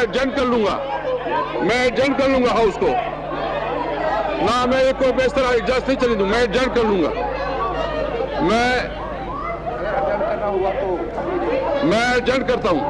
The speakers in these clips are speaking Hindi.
एडजर्न कर लूंगा, मैं एडजर्न कर लूंगा हाउस को ना, मैं एक को बेस तरह इजाजत नहीं चली दूं, मैं एडजर्न कर लूंगा, मैं एडजर्न करता हूं।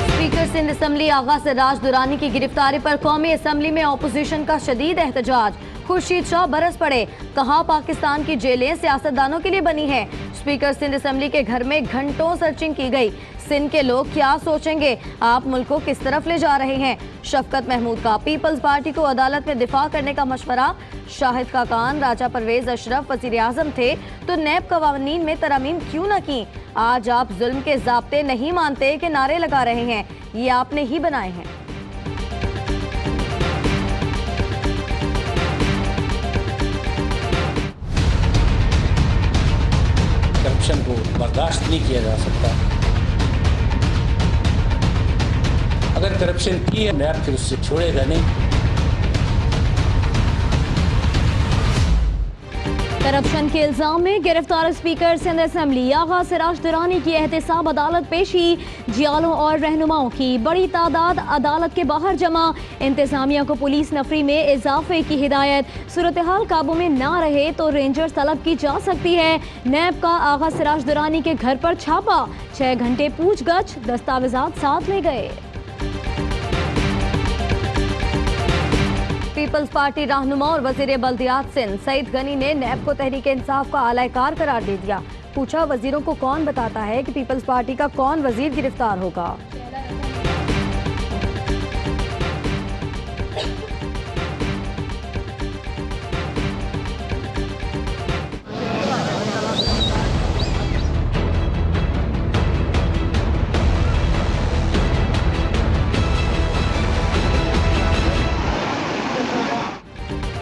स्पीकर सिंध असम्बली आगा सिराज दुरानी की गिरफ्तारी पर कौमी असम्बली में अपोजिशन का शदीद एहतजाज। खुर्शीद शाह बरस पड़े, कहा पाकिस्तान की जेलें सियासतदानों के लिए बनी है। स्पीकर सिंध असम्बली के घर में घंटों सर्चिंग की गई। सिंध के लोग क्या सोचेंगे, आप मुल्क को किस तरफ ले जा रहे हैं। शफकत महमूद का पीपल्स पार्टी को अदालत में दिफा करने का मशवरा। शाहिद खाकान, राजा परवेज अशरफ वजीर आजम थे तो नैब कवानीन में तरमीम क्यों न की। आज आप जुल्म के ज़ाब्ते नहीं मानते कि नारे लगा रहे हैं, ये आपने ही बनाए हैं। करप्शन को बर्दाश्त नहीं किया जा सकता। अगर करप्शन की है नैब फिर उससे छोड़ेगा नहीं। करप्शन के इल्जाम में गिरफ्तार स्पीकर सिंध असम्बली आगा सिराज दुरानी की एहतसाब अदालत पेशी। जियालों और रहनुमाओं की बड़ी तादाद अदालत के बाहर जमा। इंतजामिया को पुलिस नफरी में इजाफे की हिदायत। सूरत हाल काबू में ना रहे तो रेंजर्स तलब की जा सकती है। नैब का आगा सिराज दुरानी के घर पर छापा, 6 घंटे पूछगछ, दस्तावेजात साथ ले गए। पीपल्स पार्टी रहनुमा और वजीर बल्दियात सिंध सईद गनी ने नैब को तहरीक इंसाफ का आलाकार करार दे दिया। पूछा, वजीरों को कौन बताता है कि पीपल्स पार्टी का कौन वजीर गिरफ्तार होगा।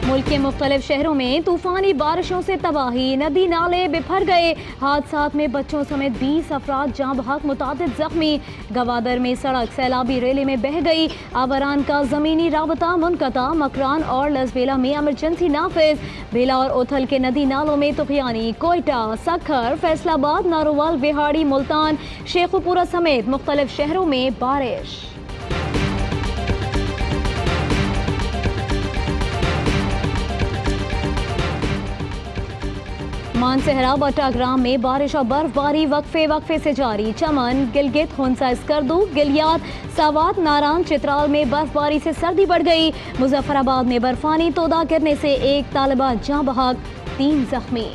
मुल्क के मुख्तलिफ शहरों में तूफानी बारिशों से तबाही, नदी नाले बिफर गए। हादसात में बच्चों समेत 20 अफराद जाँ बहक, मुतादिद जख्मी। गवादर में सड़क सैलाबी रेले में बह गई। आबरान का जमीनी राबता मुनक़ता। मकरान और लसबेला में इमरजेंसी नाफिज। बेला और ओथल के नदी नालों में तुफियानी। कोयटा, सखर, फैसलाबाद, नारोवाल, बिहाड़ी, मुल्तान, शेखुपुरा समेत मुख्तलिफ शहरों में बारिश। मानसहरा बटाग्राम में बारिश और बर्फबारी वक्फे वक्फे से जारी। चमन, गिलगित, हुंसा, स्कर्दू, गिलियात, सावात, नारान, चित्राल में बर्फबारी से सर्दी बढ़ गई। मुजफ्फराबाद में बर्फानी तोदा गिरने से 1 तालिबा जाँ बहक, 3 जख्मी।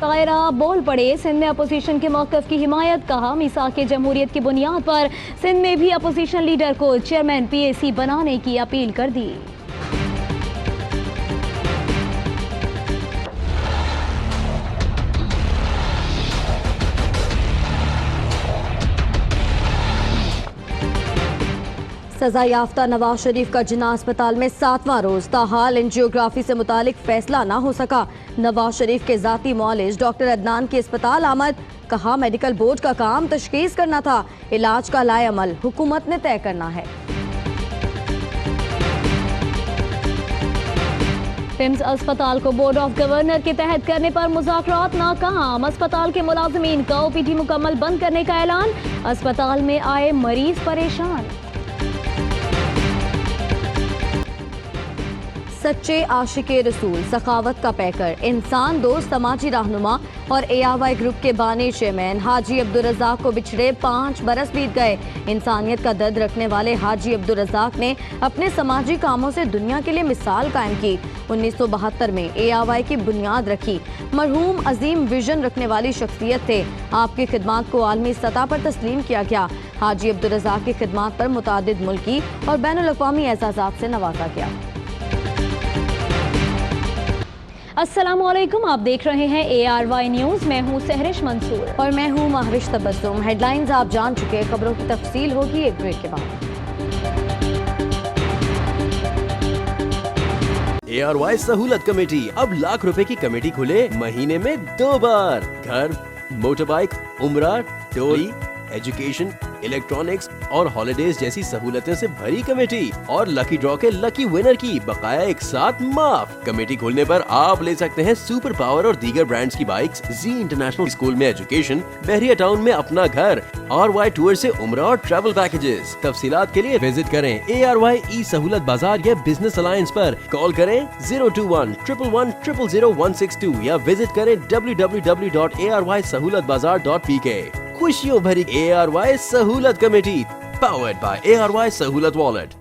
कायरा बोल पड़े, सिंध में अपोजिशन के मौक़िफ़ की हिमायत। कहा, मीसाक़ जमहूरियत की बुनियाद पर सिंध में भी अपोजिशन लीडर को चेयरमैन PAC बनाने की अपील कर दी। सजा याफ्ता नवाज शरीफ का जिन्ना अस्पताल में 7वां रोज, ताहाल एंजियोग्राफी से मुतालिक फैसला ना हो सका। नवाज शरीफ के जाती मौलिज डॉक्टर अदनान की अस्पताल आमद। कहा, मेडिकल बोर्ड का काम तशखीस करना था, इलाज का लाएअमल हुकूमत ने तय करना है। पिम्स अस्पताल को बोर्ड ऑफ गवर्नर के तहत करने पर मुज़ाकरात नाकाम। अस्पताल के मुलाजमीन का OPD मुकम्मल बंद करने का ऐलान। अस्पताल में आए मरीज परेशान। सच्चे आशिके रसूल, सखावत का पैकर, इंसान दोस्त समाजी रहनुमा और ARY ग्रुप के बानी चेयरमैन हाजी अब्दुल रज़ाक को बिछड़े 5 बरस बीत गए। इंसानियत का दर्द रखने वाले हाजी अब्दुल रज़ाक ने अपने समाजी कामों से दुनिया के लिए मिसाल कायम की। 1972 में ARY की बुनियाद रखी। मरहूम अजीम विजन रखने वाली शख्सियत थे। आपकी खिदमात को आलमी सतह पर तस्लीम किया गया। हाजी अब्दुल रज़ाक की खिदमात पर मुतादिद मुल्की और बैनुल-अक़वामी एज़ाज़ात से नवाजा गया। अस्सलामुअलैकुम, आप देख रहे हैं ARY न्यूज़। मैं हूं सहरिश मंसूर और मैं हूं महविश तबस्सुम। हेडलाइंस आप जान चुके, खबरों की तफसील होगी एक ब्रेक के बाद। ARY सहूलत कमेटी, अब लाख रुपए की कमेटी खुले महीने में 2 बार। घर, मोटरबाइक, उम्रा, टोली, एजुकेशन, इलेक्ट्रॉनिक्स और हॉलिडेज जैसी सहूलतें से भरी कमेटी और लकी ड्रॉ के लकी विनर की बकाया एक साथ माफ। कमेटी खोलने पर आप ले सकते हैं सुपर पावर और दीगर ब्रांड्स की बाइक्स, जी इंटरनेशनल स्कूल में एजुकेशन, बहरिया टाउन में अपना घर, RY टूर से उम्रा और ट्रैवल पैकेजेस। तफसीलात के लिए विजिट करें ARY ई सहूलत बाजार या बिजनेस अलायंस पर। कॉल करें 021-111-000-162 या विजिट करें www.arysahoolatbazaar.pk। खुशियों भरी ARY सहूलत कमेटी, पावर्ड बाय ARY सहूलत वॉलेट।